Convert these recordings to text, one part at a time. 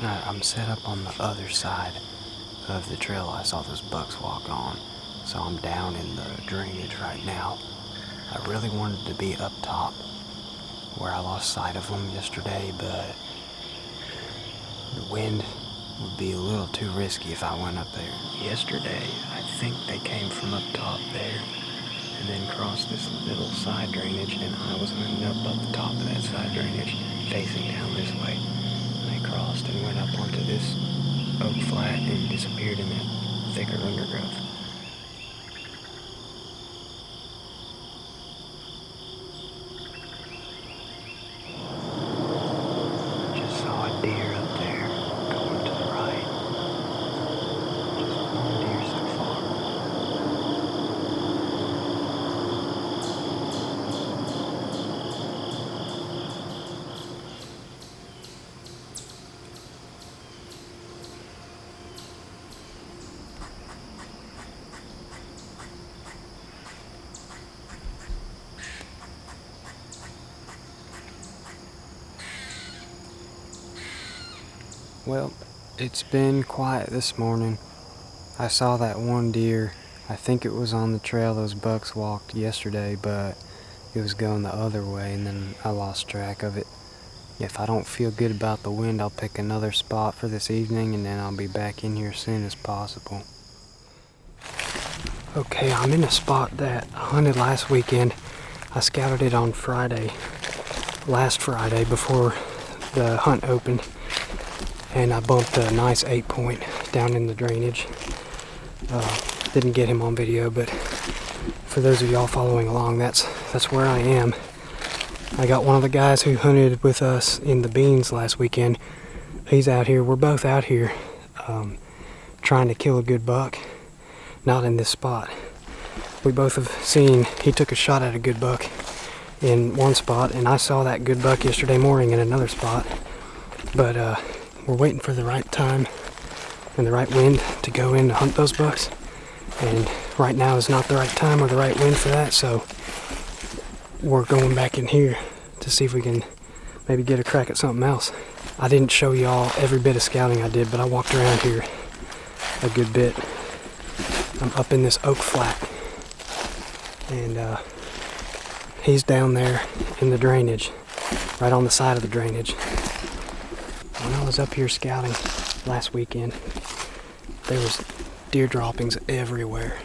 I'm set up on the other side of the trail I saw those bucks walk on, so I'm down in the drainage right now. I really wanted to be up top where I lost sight of them yesterday, but the wind would be a little too risky if I went up there. Yesterday, I think they came from up top there and then crossed this little side drainage, and I was hunting up the top of that side drainage facing down this way. And they crossed and went up onto this oak flat and disappeared in that thicker undergrowth. Just saw a deer up there going to the right. Just one deer so far. Well, it's been quiet this morning. I saw that one deer. I think it was on the trail those bucks walked yesterday, but it was going the other way, and then I lost track of it. If I don't feel good about the wind, I'll pick another spot for this evening, and then I'll be back in here as soon as possible. Okay, I'm in a spot that I hunted last weekend. I scouted it on last Friday before the hunt opened, and I bumped a nice 8-point down in the drainage. Didn't get him on video, but for those of y'all following along, that's where I am. I got one of the guys who hunted with us in the beans last weekend. He's out here. We're both out here trying to kill a good buck. Not in this spot. We both have seen he took a shot at a good buck in one spot, and I saw that good buck yesterday morning in another spot. But we're waiting for the right time and the right wind to go in to hunt those bucks. And right now is not the right time or the right wind for that, so we're going back in here to see if we can maybe get a crack at something else. I didn't show y'all every bit of scouting I did, but I walked around here a good bit. I'm up in this oak flat, and he's down there in the drainage, right on the side of the drainage. When I was up here scouting last weekend, there was deer droppings everywhere,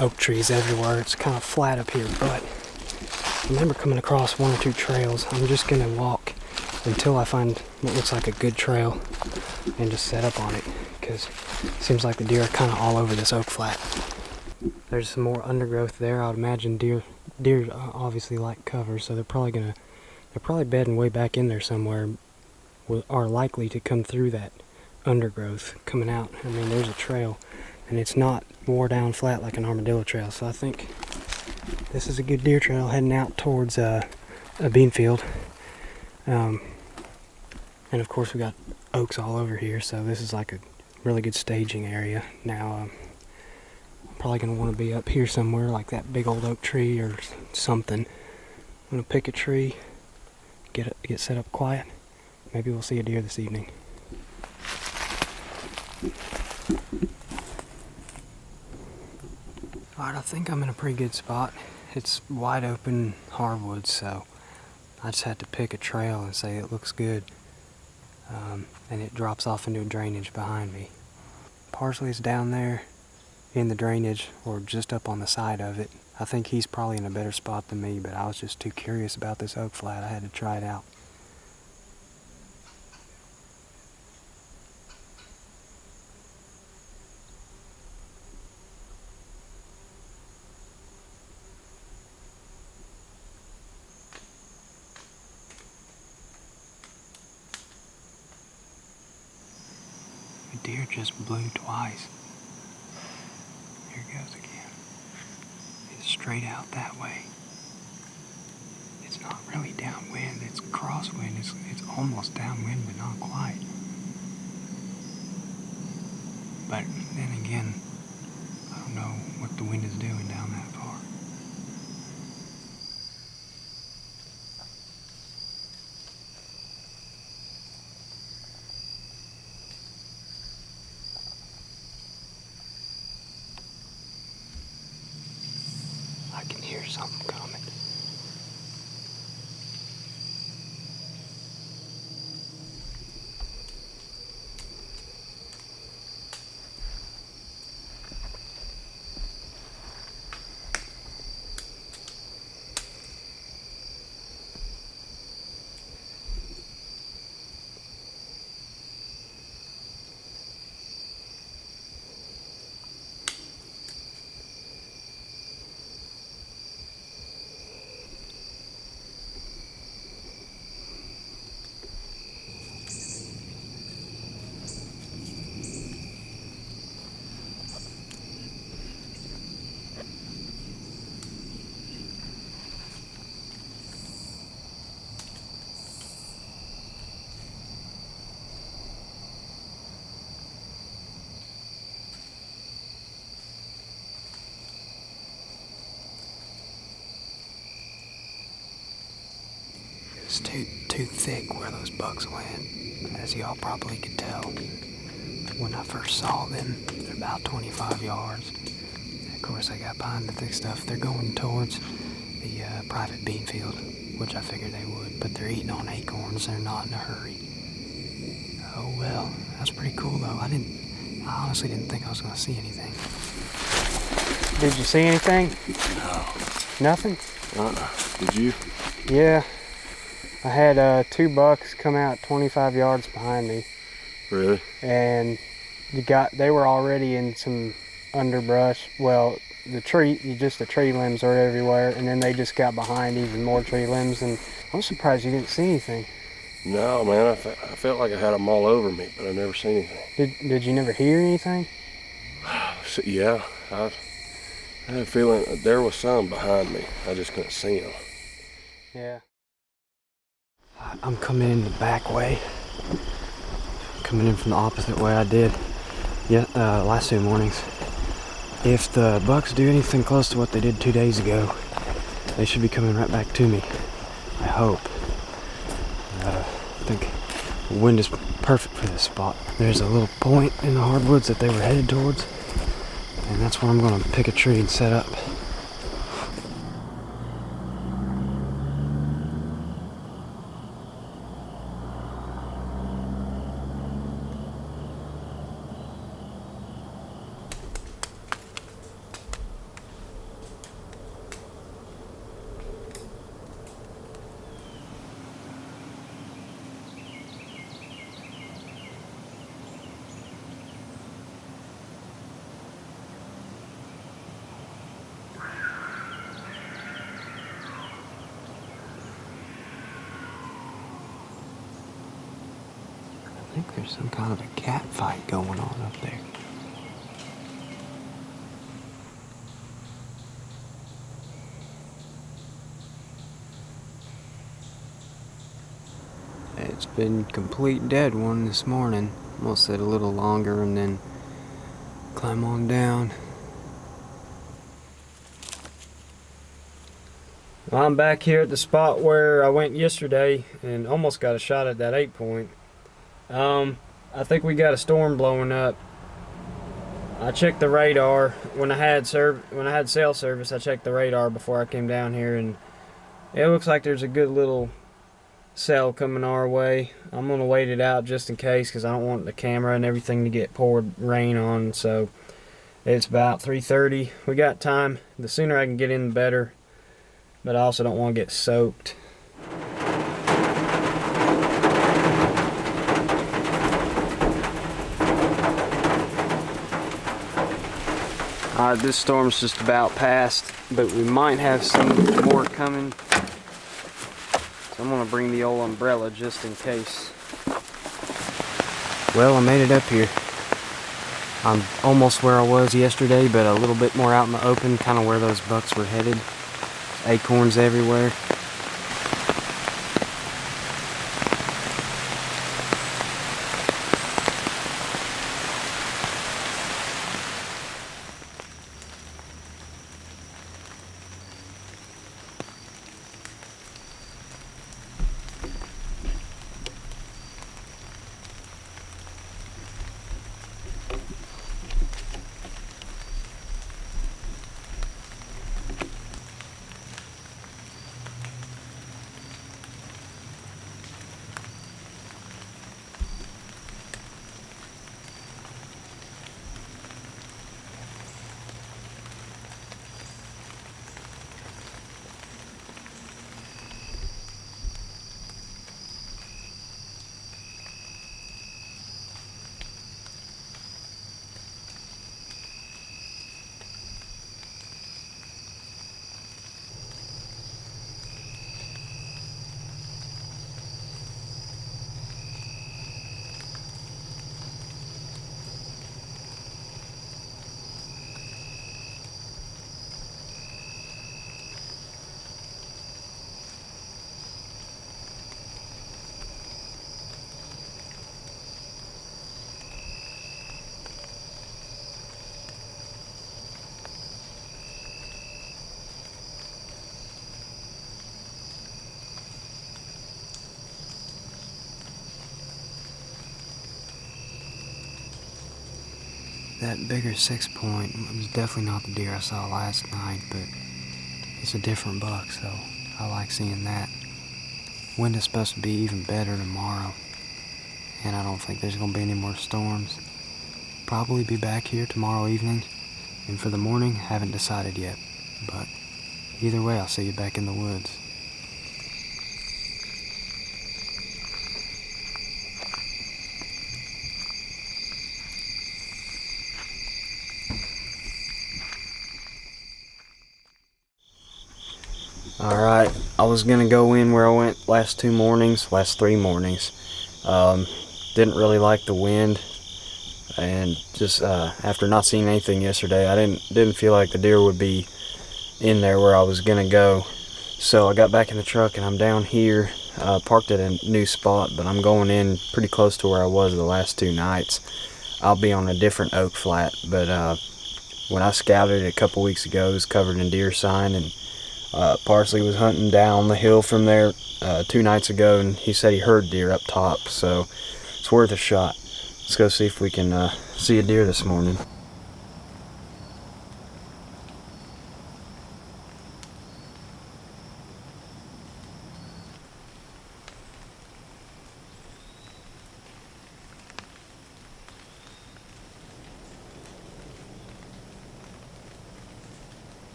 oak trees everywhere. It's kind of flat up here, but I remember coming across one or two trails. I'm just gonna walk until I find what looks like a good trail and just set up on it, because it seems like the deer are kind of all over this oak flat. There's some more undergrowth there. I would imagine deer obviously like cover, so they're probably bedding way back in there somewhere. Are likely to come through that undergrowth coming out. I mean, there's a trail, and it's not wore down flat like an armadillo trail, so I think this is a good deer trail heading out towards a bean field. And of course we got oaks all over here, so this is like a really good staging area. Now I'm probably going to want to be up here somewhere, like that big old oak tree or something. I'm going to pick a tree, get set up quiet. Maybe we'll see a deer this evening. Alright, I think I'm in a pretty good spot. It's wide open hardwoods, so I just had to pick a trail and say it looks good. And it drops off into a drainage behind me. Parsley's down there in the drainage, or just up on the side of it. I think he's probably in a better spot than me, but I was just too curious about this oak flat. I had to try it out. The deer just blew twice. Here it goes again. It's straight out that way. It's not really downwind, it's crosswind. It's almost downwind, but not quite. But then again, I don't know what the wind is doing down that far. just too thick where those bucks went, as y'all probably could tell. When I first saw them, they're about 25 yards. Of course, I got behind the thick stuff. They're going towards the private bean field, which I figured they would, but they're eating on acorns. They're not in a hurry. Oh well, that's pretty cool though. I honestly didn't think I was going to see anything. Did you see anything? No. Nothing? Did you? Yeah. I had 2 bucks come out 25 yards behind me. Really? And they were already in some underbrush. Well, the tree limbs are everywhere, and then they just got behind even more tree limbs, and I'm surprised you didn't see anything. No, man, I felt like I had them all over me, but I never seen anything. Did you never hear anything? So, yeah, I had a feeling that there was some behind me. I just couldn't see them. Yeah. I'm coming in the back way. Coming in from the opposite way I did last 2 mornings. If the bucks do anything close to what they did 2 days ago, they should be coming right back to me. I hope. I think the wind is perfect for this spot. There's a little point in the hardwoods that they were headed towards, and that's where I'm going to pick a tree and set up. I think there's some kind of a cat fight going on up there. It's been complete dead one this morning. I'm gonna sit a little longer and then climb on down. I'm back here at the spot where I went yesterday and almost got a shot at that 8-point. I think we got a storm blowing up. I checked the radar when I had cell service. I checked the radar before I came down here, and it looks like there's a good little cell coming our way. I'm gonna wait it out just in case, because I don't want the camera and everything to get poured rain on. So it's about 3:30. We got time. The sooner I can get in, the better. But I also don't want to get soaked. This storm's just about passed, but we might have some more coming. So I'm gonna bring the old umbrella just in case. Well, I made it up here. I'm almost where I was yesterday, but a little bit more out in the open, kind of where those bucks were headed. Acorns everywhere. That bigger 6-point was definitely not the deer I saw last night, but it's a different buck, so I like seeing that. Wind is supposed to be even better tomorrow, and I don't think there's going to be any more storms. Probably be back here tomorrow evening, and for the morning, haven't decided yet, but either way, I'll see you back in the woods. Alright, I was going to go in where I went last 3 mornings. Didn't really like the wind, and just after not seeing anything yesterday, I didn't feel like the deer would be in there where I was going to go. So I got back in the truck and I'm down here, parked at a new spot, but I'm going in pretty close to where I was the last 2 nights. I'll be on a different oak flat, but when I scouted it a couple weeks ago, it was covered in deer sign, and Parsley was hunting down the hill from there 2 nights ago, and he said he heard deer up top, so it's worth a shot. Let's go see if we can see a deer this morning.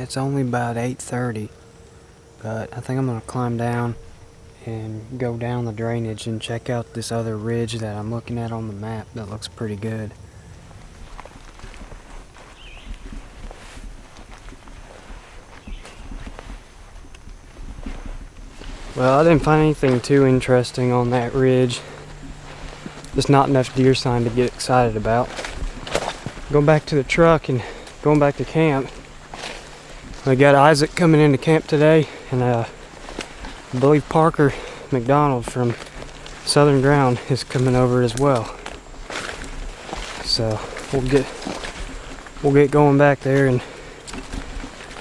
It's only about 8:30, but I think I'm going to climb down and go down the drainage and check out this other ridge that I'm looking at on the map that looks pretty good. Well, I didn't find anything too interesting on that ridge. Just not enough deer sign to get excited about. Going back to the truck and going back to camp. I got Isaac coming into camp today, and I believe Parker McDonald from Southern Ground is coming over as well. So we'll get going back there and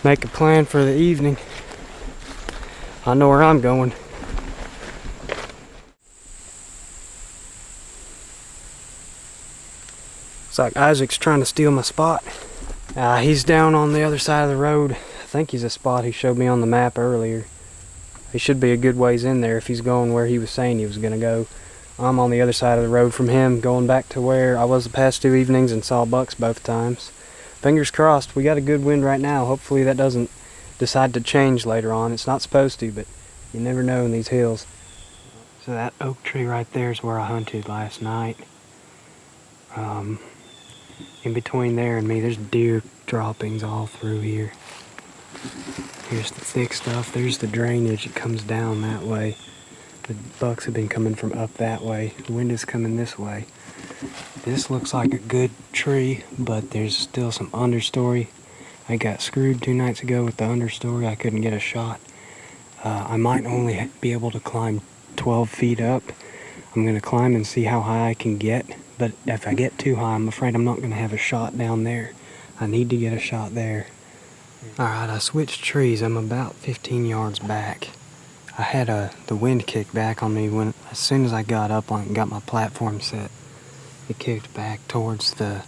make a plan for the evening. I know where I'm going. It's like Isaac's trying to steal my spot. He's down on the other side of the road. I think he's a spot he showed me on the map earlier. He should be a good ways in there if he's going where he was saying he was going to go. I'm on the other side of the road from him, going back to where I was the past 2 evenings and saw bucks both times. Fingers crossed. We got a good wind right now. Hopefully that doesn't decide to change later on. It's not supposed to, but you never know in these hills. So that oak tree right there is where I hunted last night. In between there and me, there's deer droppings all through here. Here's the thick stuff. There's the drainage. It comes down that way. The bucks have been coming from up that way. The wind is coming this way. This looks like a good tree, but there's still some understory. I got screwed 2 nights ago with the understory. I couldn't get a shot. I might only be able to climb 12 feet up. I'm going to climb and see how high I can get. But if I get too high, I'm afraid I'm not going to have a shot down there. I need to get a shot there. Alright, I switched trees. I'm about 15 yards back. I had the wind kick back on me as soon as I got up on it and got my platform set. It kicked back towards the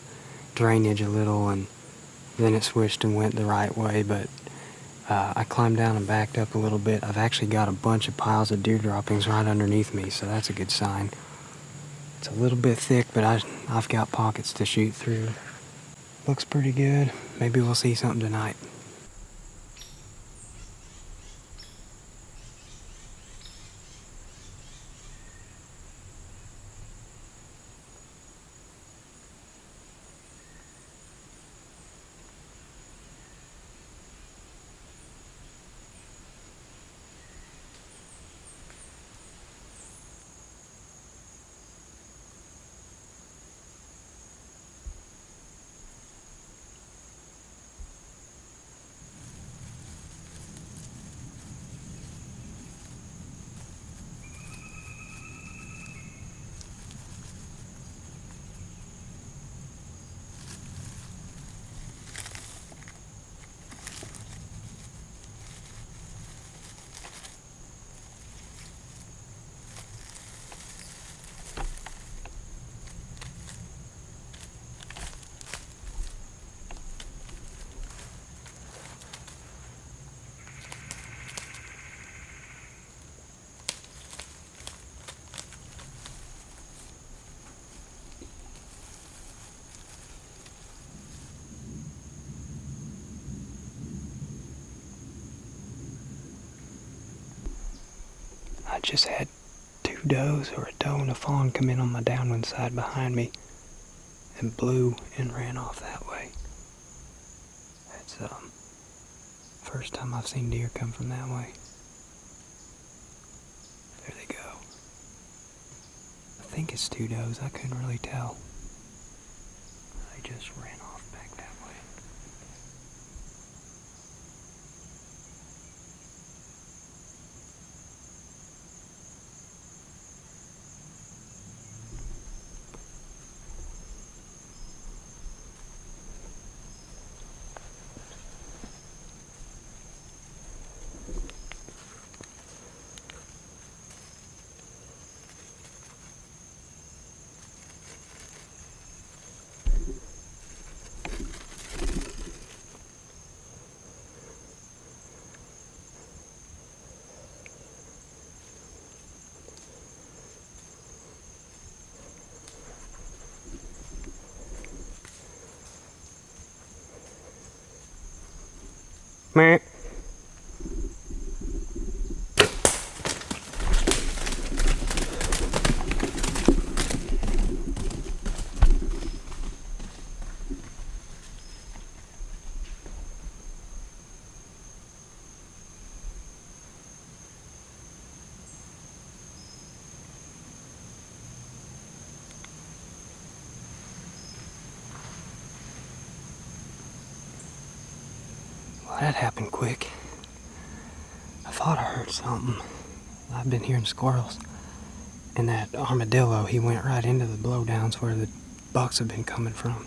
drainage a little, and then it switched and went the right way, but I climbed down and backed up a little bit. I've actually got a bunch of piles of deer droppings right underneath me, so that's a good sign. It's a little bit thick, but I've got pockets to shoot through. Looks pretty good. Maybe we'll see something tonight. I just had 2 does or a doe and a fawn come in on my downwind side behind me and blew and ran off that way. That's first time I've seen deer come from that way. There they go. I think it's 2 does. I couldn't really tell. They just ran off back that way. Meh. Well, that happened quick. I thought I heard something. I've been hearing squirrels. And that armadillo, he went right into the blowdowns where the bucks have been coming from.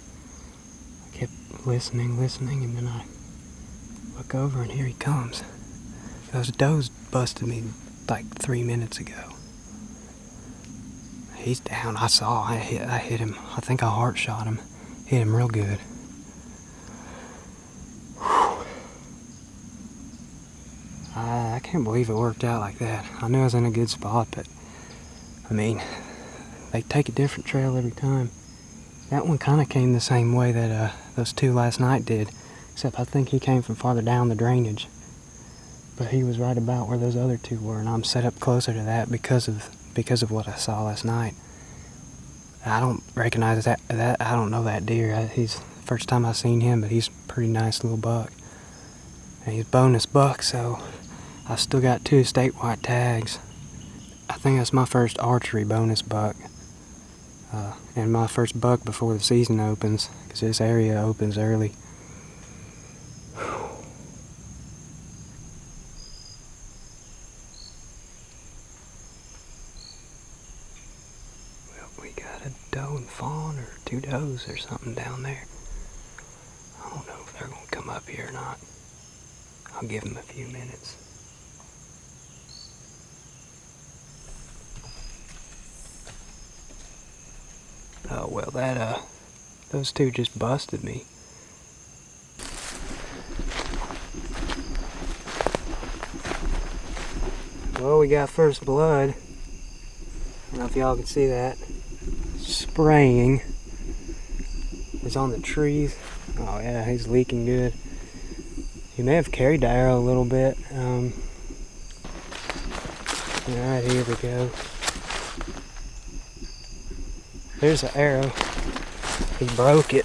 I kept listening, and then I look over and here he comes. Those does busted me like 3 minutes ago. He's down. I hit him. I think I heart shot him. Hit him real good. I can't believe it worked out like that. I knew I was in a good spot, but I mean, they take a different trail every time. That one kind of came the same way that those 2 last night did, except I think he came from farther down the drainage. But he was right about where those other 2 were, and I'm set up closer to that because of what I saw last night. I don't recognize that I don't know that deer. He's the first time I've seen him, but he's a pretty nice little buck. And he's bonus buck, so I've still got 2 statewide tags. I think that's my first archery bonus buck. And my first buck before the season opens, because this area opens early. Well, we got a doe and fawn or 2 does or something down there. I don't know if they're going to come up here or not. I'll give them a few minutes. Oh, well, those 2 just busted me. Well, we got first blood. I don't know if y'all can see that. Spraying. He's on the trees. Oh yeah, he's leaking good. He may have carried the arrow a little bit. Alright, here we go. There's the arrow. He broke it.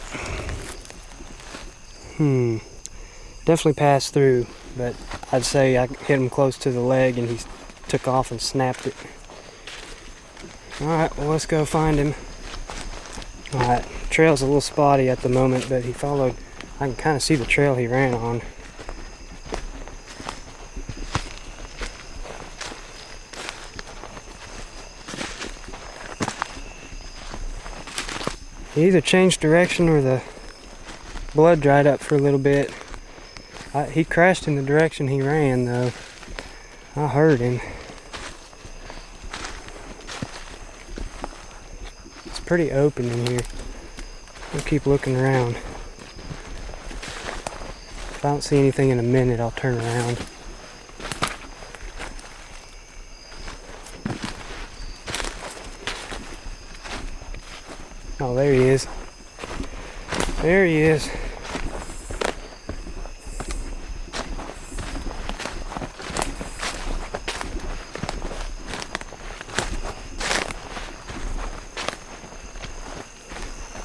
Definitely passed through, but I'd say I hit him close to the leg and he took off and snapped it. Alright, well, let's go find him. Alright, trail's a little spotty at the moment, but he followed. I can kind of see the trail he ran on. He either changed direction or the blood dried up for a little bit. He crashed in the direction he ran, though. I heard him. It's pretty open in here. I'll keep looking around. If I don't see anything in a minute, I'll turn around. Oh, there he is. There he is.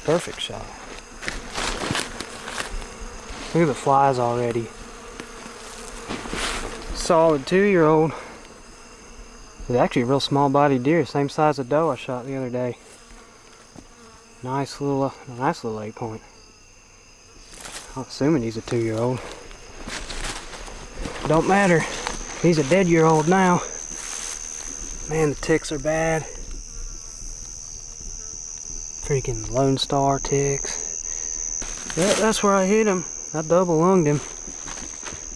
Perfect shot. Look at the flies already. Solid 2-year-old. It's actually a real small bodied deer, same size as doe I shot the other day. Nice little 8 point. I'm assuming he's a 2-year-old. Don't matter. He's a dead year old now. Man, the ticks are bad. Freaking Lone Star ticks. Yeah, that's where I hit him. I double lunged him.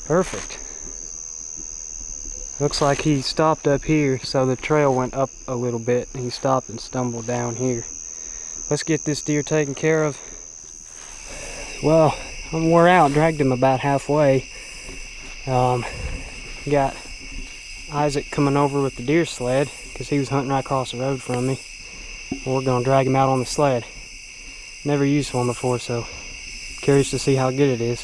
Perfect. Looks like he stopped up here, so the trail went up a little bit and he stopped and stumbled down here. Let's get this deer taken care of. Well, I'm wore out, dragged him about halfway. Got Isaac coming over with the deer sled because he was hunting right across the road from me. We're gonna drag him out on the sled. Never used one before, so curious to see how good it is.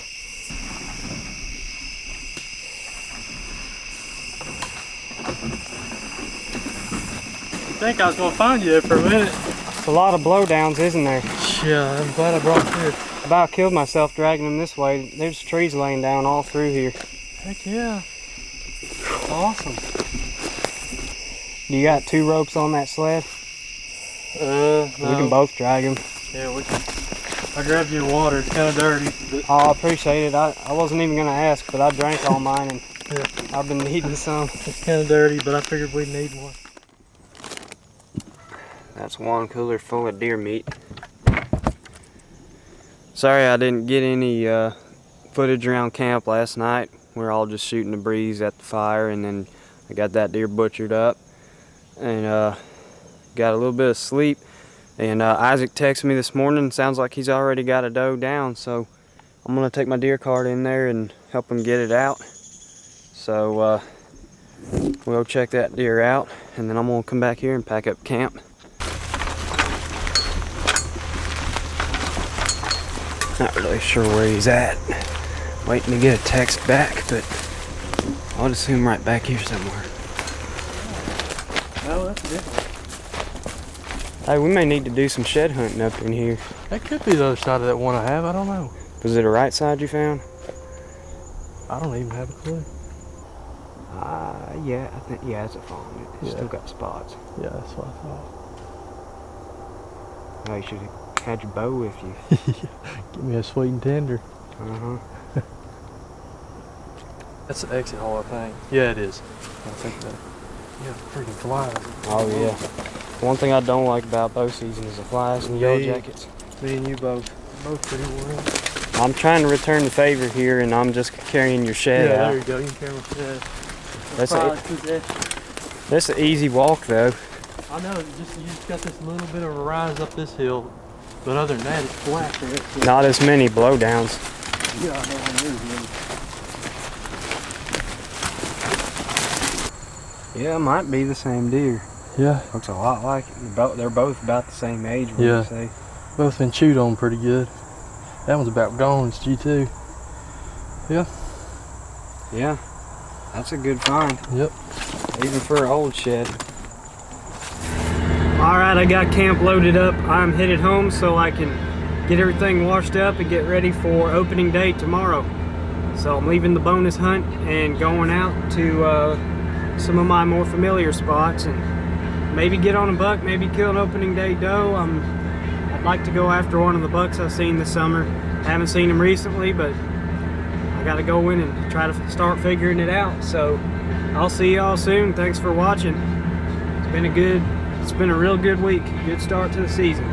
I think I was gonna find you there for a minute. It's a lot of blowdowns, isn't there? Yeah, I'm glad I brought this. About killed myself dragging them this way. There's trees laying down all through here. Heck yeah. Awesome. You got 2 ropes on that sled? No. We can both drag them. Yeah, we can. I grabbed your water. It's kind of dirty. But Oh, I appreciate it. I wasn't even gonna ask, but I drank all mine and yeah, I've been needing some. it's kind of dirty, but I figured we'd need one. That's one cooler full of deer meat. Sorry I didn't get any footage around camp last night. We were all just shooting the breeze at the fire, and then I got that deer butchered up and got a little bit of sleep. And Isaac texted me this morning. Sounds like he's already got a doe down, so I'm gonna take my deer cart in there and help him get it out. So we'll check that deer out, and then I'm gonna come back here and pack up camp. Not really sure where he's at. Waiting to get a text back, but I'll assume right back here somewhere. Oh, that's good. Hey, we may need to do some shed hunting up in here. That could be the other side of that one I have. I don't know. Was it a right side you found? I don't even have a clue. Yeah, I think, yeah, it's a fawn. It's Yeah. still got spots. Yeah, that's what I thought. Oh, you should have had your bow with you. Give me a sweet and tender. Uh-huh. That's the exit hole, I think. Yeah, it is. I think that. Yeah, freaking flies. Oh, yeah. One thing I don't like about bow season is the flies and yellow Yeah. jackets. Me and you both. Both pretty worried. I'm trying to return the favor here, and I'm just carrying your shed Yeah, out. there you go. You can carry my shed. That's an easy walk, though. I know. You just got this little bit of a rise up this hill, but other than that, it's flat there. Not as many blowdowns. Yeah, I know. Yeah, it might be the same deer. Yeah, Looks a lot like it. They're both about the same age, would Yeah. you say? both been chewed on pretty good. That one's about gone. It's G2. Yeah. Yeah, that's a good find. Yep. Even for an old shed. Alright, I got camp loaded up. I'm headed home so I can get everything washed up and get ready for opening day tomorrow. So I'm leaving the bonus hunt and going out to some of my more familiar spots and maybe get on a buck, maybe kill an opening day doe. I'd like to go after one of the bucks I've seen this summer. Haven't seen him recently, but I gotta go in and try to start figuring it out. So I'll see y'all soon. Thanks for watching. It's been a real good week. Good start to the season.